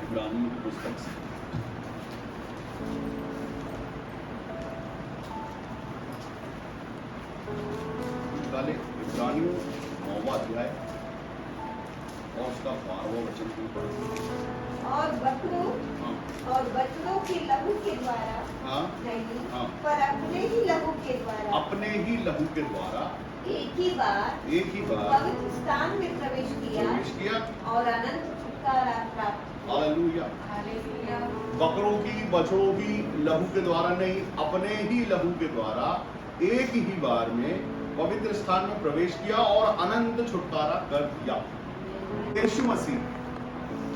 इब्रानियों की पुस्तक से इब्रानियों 9वां अध्याय और उसका 12वां वचन भी पढ़ा। और बछड़ों के लहू के द्वारा नहीं, पर अपने ही लहू के द्वारा एक ही बार पवित्र स्थान में प्रवेश किया और अनंत छुटकारा प्राप्त। हालेलुया। बकरों की बछड़ों की लहू के द्वारा नहीं, अपने ही लहू के द्वारा एक ही बार में पवित्र स्थान में प्रवेश किया और अनंत छुटकारा कर दिया। यीशु मसीह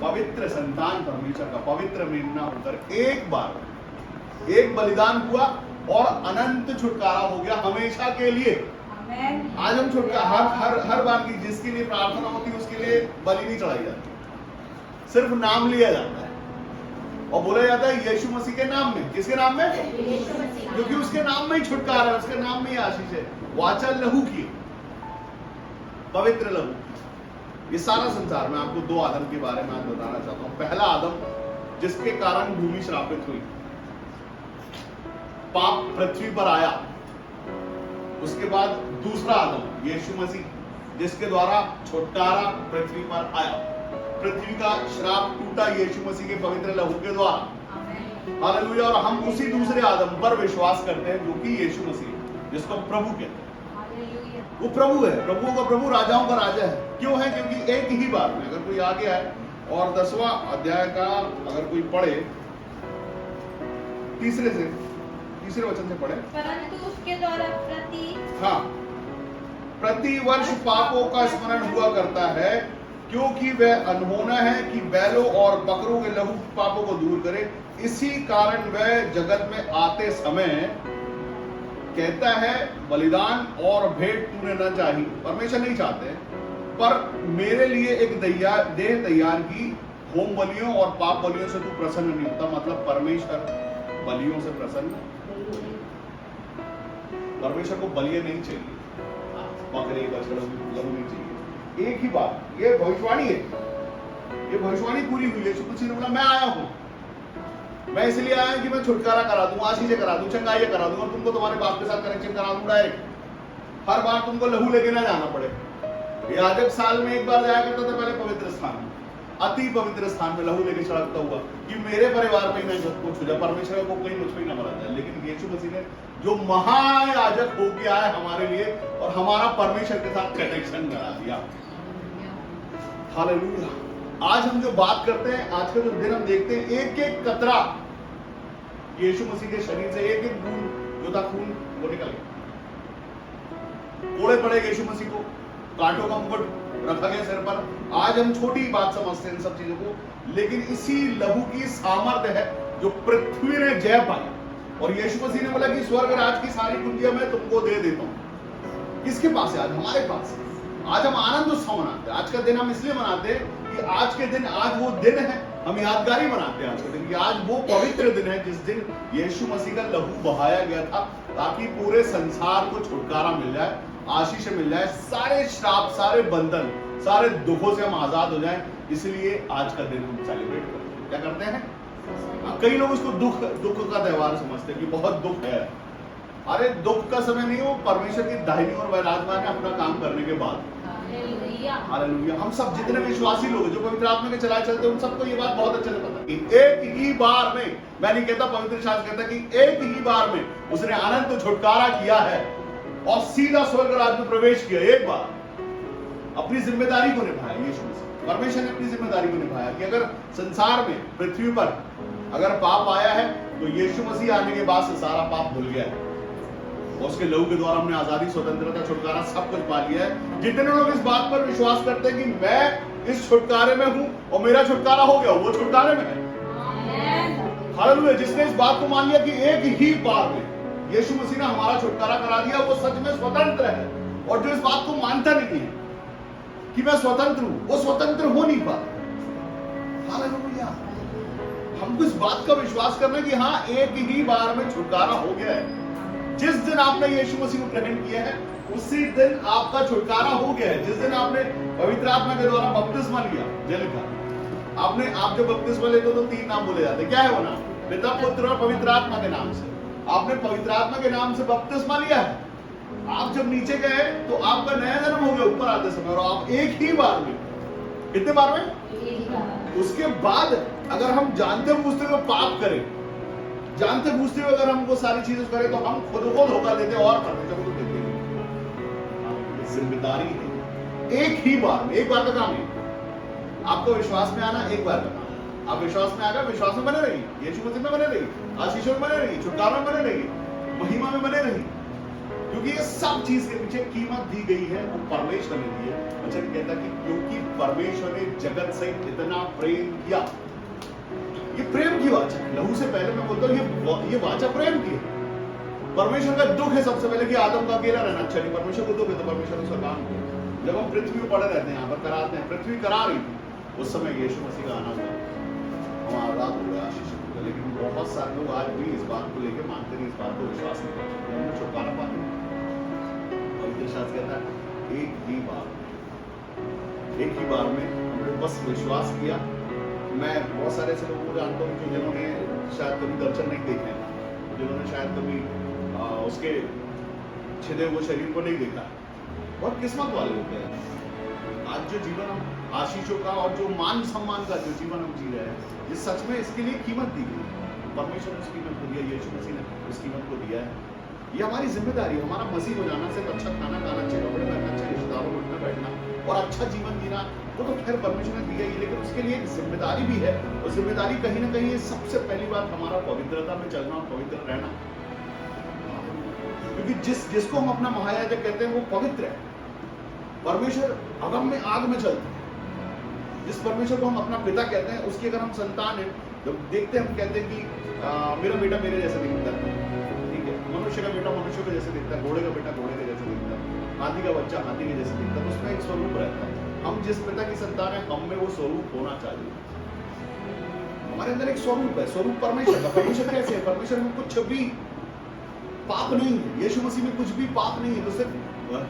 पवित्र संतान परमेश्वर का पवित्र मेमना होकर एक बार एक बलिदान हुआ और अनंत छुटकारा हो गया हमेशा के लिए। आज हम छुटकारा हर बार की जिसके लिए प्रार्थना होती है उसके लिए बलि नहीं चढ़ाई जाती, सिर्फ नाम लिया जाता है और बोला जाता है यीशु मसीह के नाम में। किसके नाम में? क्योंकि उसके नाम में ही छुटकारा है, उसके नाम में ही आशीष है। वाचा लहू की, पवित्र लहू। ये सारा संसार में आपको 2 आदम के बारे में आज बताना चाहता हूं। पहला आदम जिसके कारण भूमि श्रापित हुई, पाप पृथ्वी पर आया। उसके बाद दूसरा आदम यीशु मसीह जिसके द्वारा छुटकारा पृथ्वी पर आया। पृथ्वी का श्राप टूटा यीशु मसीह के पवित्र लहू के द्वारा। हालेलुया। और हम उसी दूसरे आदम पर विश्वास करते हैं जो कि यीशु मसीह, जिसको प्रभु कहते हैं। वो प्रभु है, प्रभुओं का प्रभु, राजाओं का राजा है। क्यों है? क्योंकि एक ही बार में, अगर कोई आगे आए और 10वां अध्याय का अगर कोई पढ़े, तीसरे वचन से पढ़े। परंतु उसके द्वारा प्रति वर्ष पापों का स्मरण हुआ करता है, क्योंकि वह अनहोना है कि बैलों और बकरों के लहू पापों को दूर करे। इसी कारण वह जगत में आते समय कहता है, बलिदान और भेंट तूने न चाही, परमेश्वर नहीं चाहते, पर मेरे लिए एक देह तैयार की। होम बलियों और पाप बलियों से तू प्रसन्न नहीं होता। मतलब परमेश्वर बलियों से प्रसन्न, परमेश्वर को बलियां नहीं चाहिए, बकरे बछड़ों की लहू नहीं चाहिए। एक ही बात, ये भविष्यवाणी है, ये भविष्यवाणी पूरी हुई है। यीशु मसीह ने बोला मैं आया हूं, मैं इसलिए आया हूं कि मैं छुटकारा करा दूं, आशीष करा दूं, चंगाई करा दूं, और तुमको तुम्हारे बाप के साथ कनेक्शन करा दूं डायरेक्ट। हर बार तुमको लहू लेके ना जाना पड़े। याजक साल में एक बार जाया करता था पहले पवित्र स्थान में, अति पवित्र स्थान में लहू लेके सड़कता हुआ कि मेरे परिवार पे ना कुछ हो जाए, परमेश्वर को कोई मुझ पे ना मरा जाए। लेकिन यीशु मसीह ने जो महायाजक होके आया हमारे लिए और हमारा परमेश्वर के साथ कनेक्शन करा दिया। हालेलुया। आज हम जो बात करते हैं, आज का जो दिन हम देखते हैं, एक एक कतरा यीशु मसीह के शरीर से, एक एक बूंद जो था खून वो निकल गया। कोड़े पड़े यीशु मसीह को, कांटों का मुकुट रखा गया सिर पर। आज हम छोटी बात समझते हैं इन सब चीजों को, लेकिन इसी लहू की सामर्थ्य है जो पृथ्वी ने जय पाई। और यीशु मसीह ने बोला कि स्वर्ग राज की सारी कुंजियां मैं तुमको दे देता हूं। किसके पास है? आज हमारे पास। आज हम आनंद उत्सव मनाते हैं। आज का दिन हम इसलिए मनाते हैं कि आज के दिन, आज वो दिन है, हम यादगारी मनाते हैं आज के दिन कि आज वो पवित्र दिन है जिस दिन यीशु मसीह का लहू बहाया गया था, ताकि पूरे संसार को छुटकारा मिल जाए, आशीष मिल जाए, सारे श्राप, सारे बंधन, सारे दुखों से हम आजाद हो जाएं। इसलिए आज का दिन हम सेलिब्रेट करते हैं। क्या करते हैं? कई लोग इसको दुख का त्योहार समझते हैं कि बहुत दुख है। अरे दुख का समय नहीं, वो परमेश्वर की दाहिनी ओर विराजमान है अपना काम करने के बाद। हालेलुया। हम सब जितने विश्वासी लोग हैं जो पवित्र आत्मा के चलाए चलते हैं, उन सबको ये बात बहुत अच्छे से पता है कि एक ही बार में, मैं नहीं कहता, पवित्र शास्त्र कहता कि एक ही बार में उसने अनंत छुटकारा किया है और सीधा स्वर्ग राज्य में प्रवेश किया। एक बार अपनी जिम्मेदारी को निभाया यीशु मसीह, परमेश्वर ने अपनी जिम्मेदारी को निभाया कि अगर संसार में, पृथ्वी पर अगर पाप आया है तो यीशु मसीह आने के बाद से सारा पाप भूल गया है। उसके लहू के द्वारा हमने आजादी, स्वतंत्रता, छुटकारा सब कुछ पा लिया है। जितने लोग इस बात पर विश्वास करते हैं कि मैं इस छुटकारे में हूं और मेरा छुटकारा हो गया, वो छुटकारे में है। हालेलुया। जिसने इस बात को मान लिया कि एक ही बार में यीशु मसीह ने हमारा छुटकारा करा दिया, वो सच में स्वतंत्र है। और जो इस बात को मानता नहीं है कि मैं स्वतंत्र हूं, वो स्वतंत्र हो नहीं पाता। हालेलुया। हमको इस बात का विश्वास करना कि हाँ, एक ही बार में छुटकारा हो गया है। जिस दिन आपने यीशु मसीह को ग्रहण किया है, उसी दिन आपका छुटकारा हो गया है। जिस दिन आपने पवित्र आत्मा के द्वारा बपतिस्मा लिया, जल का, आप जब बपतिस्मा लेते हो तो 3 नाम बोले जाते हैं। क्या है वो नाम? पिता, पुत्र और पवित्र आत्मा के नाम से। आपने पवित्र आत्मा के नाम से बपतिस्मा लिया है। आप जब नीचे गए तो आपका नया जन्म हो गया ऊपर आते समय, और आप एक ही बार में, कितने बार में? उसके बाद अगर हम जानते बूझते हुए पाप करें, जानते बूझते हुए अगर हम वो सारी चीजें करें, तो हम खुद को धोखा देते और परमेश्वर को देते हैं। जिम्मेदारी है एक ही बार में, एक बार का काम है। आपको विश्वास में आना एक बार का काम है। आप विश्वास में आ गए, विश्वास में बने रहिए, यीशु मसीह में बने रहिए, आशीषों में बने रहिए, छुटकारा में बने रहिए, महिमा में बने रहिए, क्योंकि ये सब चीज के पीछे कीमत दी गई है, वो परमेश्वर ने दी है। वचन कहता कि क्योंकि परमेश्वर ने जगत से इतना प्रेम किया। ये प्रेम की वाचा है। लहू से पहले मैं बोलता हूँ ये वाचा प्रेम की है। परमेश्वर का दुख है सबसे पहले कि आदम का अकेला रहना अच्छा नहीं। परमेश्वर को दुख है तो परमेश्वर ने उसका काम किया। जब हम पृथ्वी पर पड़े रहते हैं, यहाँ पर कराते हैं, पृथ्वी करा रही थी, उस समय यीशु मसीह का आना हुआ, हम आजाद हो गए, आशीष हो गए। लेकिन बहुत सारे लोग आज भी इस बात को लेकर मानते नहीं, इस बात को विश्वास नहीं करते। हमने छुटकारा पाते हैं। शास्त्र कहता है एक ही बार में हमने बस विश्वास किया। मैं बहुत सारे ऐसे लोगों को जानता हूँ जिन्होंने शायद कभी दर्शन नहीं देखे, जिन्होंने शायद कभी उसके छिदे हुए शरीर को नहीं देखा। बहुत किस्मत वाले होते हैं। आज जो जीवन हम आशीषों का और जो मान सम्मान का जो जीवन हम जी रहे हैं, ये सच में इसके लिए कीमत दी गई। परमेश्वर ने उस कीमत को दिया, यीशु मसीह ने उस कीमत को दिया है। ये हमारी जिम्मेदारी है। हमारा मसीह हो जाना सिर्फ अच्छा खाना खाना, अच्छे कपड़े पहनना, अच्छे रिश्तेदारों में उठना बैठना और अच्छा जीवन जीना, वो तो खैर परमेश्वर ने दिया ही, लेकिन उसके लिए एक जिम्मेदारी भी है। और जिम्मेदारी कहीं ना कहीं सबसे पहली बात हमारा पवित्रता में चलना और पवित्र रहना। क्योंकि जिसको हम अपना महायाजक कहते हैं वो पवित्र है। परमेश्वर अगम में आग में चलता है। जिस परमेश्वर को हम अपना पिता कहते हैं, उसकी अगर हम संतान है, जब देखते हैं हम कहते हैं कि मेरा बेटा मेरे जैसा दिखता है, ठीक है, मनुष्य का बेटा मनुष्य के जैसे दिखता है, घोड़े का बेटा घोड़े के जैसे दिखता है, हाथी का बच्चा हाथी के जैसे दिखता है। तो उसमें एक स्वरूप रहता है। हम जिस पिता की संतान है, हम में वो स्वरूप होना चाहिए। हमारे अंदर एक स्वरूप है, स्वरूप परमेश्वर का। परमेश्वर कैसे है? परमेश्वर में कुछ भी पाप नहीं है। यीशु मसीह में कुछ भी पाप नहीं है। तो सिर्फ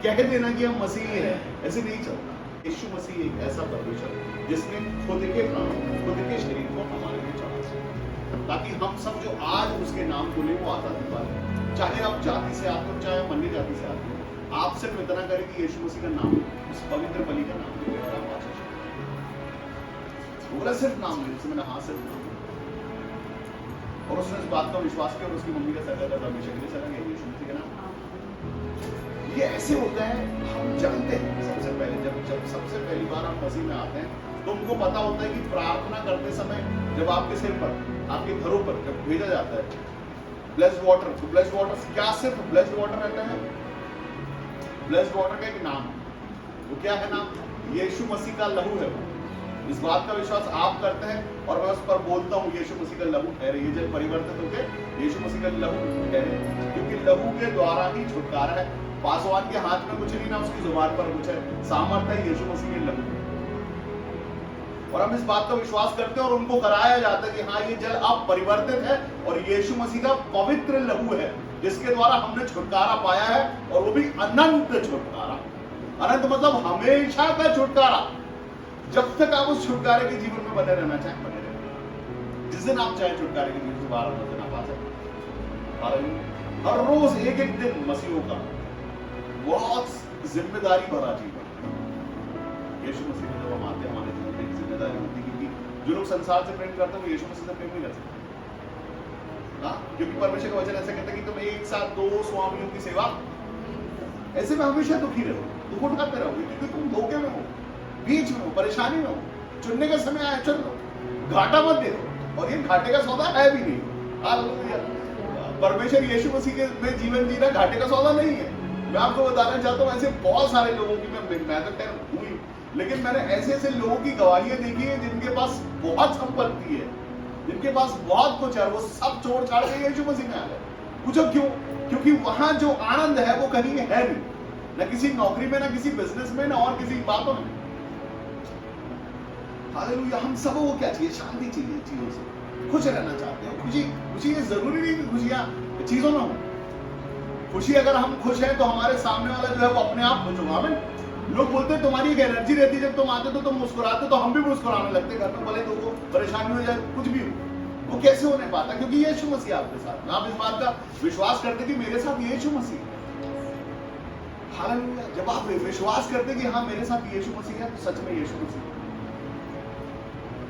कह देना कि हम मसीह हैं, ऐसे नहीं चलता। यीशु मसीह एक ऐसा परमेश्वर जिसने खुद के प्राण, खुद के शरीर को हमारे लिए चढ़ा, ताकि हम सब जो आज उसके नाम को ले वो आजादी पाए। चाहे आप जाति से आते हो, चाहे अन्य जाति से आते हो, आप सिर्फ इतना करें कि यीशु मसीह का नाम, उस पवित्र बलि का नाम ले और आप आशीष बोला, सिर्फ नाम ले। उससे मैंने हाँ सिर्फ नाम, और उसने इस बात का विश्वास किया और उसकी मम्मी का सर दर्द हमेशा के लिए चला गया यीशु मसीह के नाम। ये ऐसे होता है, हम जानते हैं सबसे पहले जब सबसे पहली बार हम मसीह में आते हैं तो उनको पता होता है कि प्रार्थना करते समय जब आपके सिर पर, आपके घरों पर जब भेजा जाता है ब्लेस्ड वाटर, तो ब्लेस्ड वाटर क्या सिर्फ ब्लेस्ड वाटर रहता है? ब्लेस्ड वाटर का एक नाम, वो क्या है नाम? यीशु मसीह का लहू है। इस बात का विश्वास आप करते हैं और मैं उस पर बोलता हूँ, यीशु मसीह का लहू ठहरे। ये जब परिवर्तित होकर यीशु मसीह का लहू ठहरे, क्योंकि लहू के द्वारा ही छुटकारा है। पासवान के हाथ में कुछ नहीं, ना उसकी जुबान पर कुछ है, सामर्थ्य है यीशु मसीह के लहू। और हम इस बात का विश्वास करते हैं और उनको कराया जाता है कि हाँ, ये जल अब परिवर्तित है और यीशु मसीह का पवित्र लहू है, जिसके द्वारा हमने छुटकारा पाया है, और वो भी अनंत छुटकारा। अनंत मतलब हमेशा का छुटकारा। जब तक आप उस छुटकारे के जीवन में बने रहना चाहें, बने रहें। जिस दिन आप चाहे छुटकारे के जीवन से बाहर होना दिन आप आ सकते। हर रोज एक एक दिन मसीहों का बहुत जिम्मेदारी भरा जीवन। यीशु मसीह में जब हम आते हैं, हमारे जीवन में एक जिम्मेदारी होती है, क्योंकि जो लोग संसार से प्रेम करते हैं वो यीशु मसीह से प्रेम नहीं कर सकते। हाँ, क्योंकि परमेश्वर का वचन ऐसा कहता है कि तुम एक साथ 2 स्वामियों की सेवा, ऐसे में हमेशा दुखी रहो, दुख उठाते रहोगे, क्योंकि तुम धोखे में हो, बीच में हो, परेशानी में हो। चुनने का समय आया, चुन लो, घाटा मत दे दो। और ये घाटे का सौदा है भी नहीं। हालेलुया। परमेश्वर यीशु मसीह के में जीवन जीना घाटे का सौदा नहीं है। मैं आपको बताना चाहता हूँ, ऐसे बहुत सारे लोगों की मैं तो खैर हुई, लेकिन मैंने ऐसे ऐसे लोगों की गवाहियां देखी है जिनके पास बहुत संपत्ति है, जिनके पास बहुत कुछ है, वो सब छोड़ छाड़ के यीशु मसीह में आ गए। पूछो क्यों? क्योंकि वहां जो आनंद है वो कहीं है नहीं, ना किसी नौकरी में, ना किसी बिजनेस में, ना और किसी बातों में। हालेलुया। हम सब को क्या चाहिए? शांति चाहिए, चीजों से खुश रहना चाहते हैं। खुशी, खुशी ये जरूरी नहीं कि खुशियां चीजों में हो। खुशी अगर हम खुश हैं तो हमारे सामने वाला जो है वो अपने आप खुश होगा। लोग बोलते हैं तुम्हारी एक एनर्जी रहती है, जब तुम आते तो तुम मुस्कुराते, तो हम भी मुस्कुराने लगते, घर में भले लोगों को परेशानी हो जाए, कुछ भी हो। वो कैसे होने पाता? क्योंकि यीशु मसीह आपके साथ, आप इस बात का विश्वास करते कि मेरे साथ यीशु मसीह है। हालेलुया। जब आप विश्वास करते कि हाँ मेरे साथ यीशु मसीह है, तो सच में यीशु मसीह है।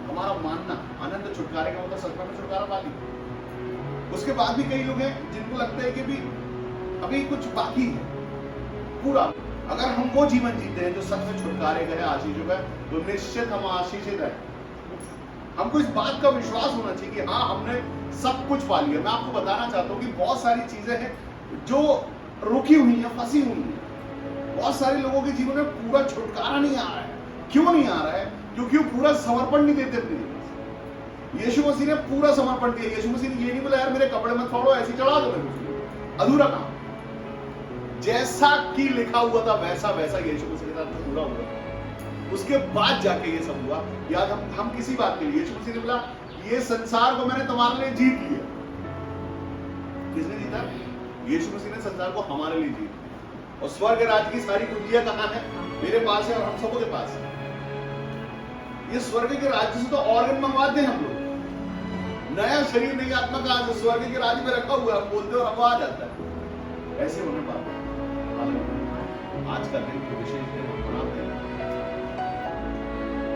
हमारा मानना अनंत छुटकारे का मतलब सच में छुटकारा पा लिया। उसके बाद भी कई लोग हैं जिनको लगता है कि भी अभी कुछ बाकी है पूरा। अगर हम वो जीवन जीते हैं जो सच में छुटकारे का है, आशीषों का, तो निश्चित हम आशीषित है। हमको इस बात का विश्वास होना चाहिए कि हाँ हमने सब कुछ पा लिया। मैं आपको बताना चाहता हूँ कि बहुत सारी चीजें हैं जो रुकी हुई हैं, फंसी हुई हैं। बहुत सारे लोगों के जीवन में पूरा छुटकारा नहीं आ रहा है। क्यों नहीं आ रहा है? क्योंकि वो पूरा समर्पण नहीं देते अपने जीवन। यीशु मसीह ने पूरा समर्पण दिया। यीशु मसीह ने ये नहीं बोला यार मेरे कपड़े मत फाड़ो, ऐसे चढ़ा दो मेरे को, अधूरा काम। जैसा कि लिखा हुआ था वैसा वैसा यीशु मसीह के साथ पूरा हुआ। उसके बाद जाके ये सब हुआ। याद हम किसी बात के लिए, यीशु मसीह ने बोला ये संसार को मैंने तुम्हारे लिए जीत लिया। किसने जीता? यीशु मसीह ने संसार को हमारे लिए जीत लिया। और स्वर्ग राज्य की सारी कुंजियां कहां है? मेरे पास है और हम सबों के पास है। ये स्वर्ग के राज्य से तो ऑर्गन मंगवाते हैं हम लोग। नया शरीर नई आत्मा कहां से? स्वर्ग के राज्य में रखा हुआ है, हम बोलते और हमको आ जाता है। ऐसे होने पाता है। आज का दिन विशेष दिन हम मनाते हैं।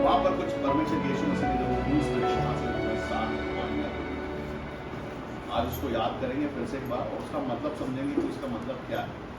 वहां पर कुछ परमेश्वर यीशु मसीह ने जो क्रूस पर हासिल हुआ, साथ आज उसको याद करेंगे फिर से एक बार, और उसका मतलब समझेंगे कि उसका मतलब क्या है।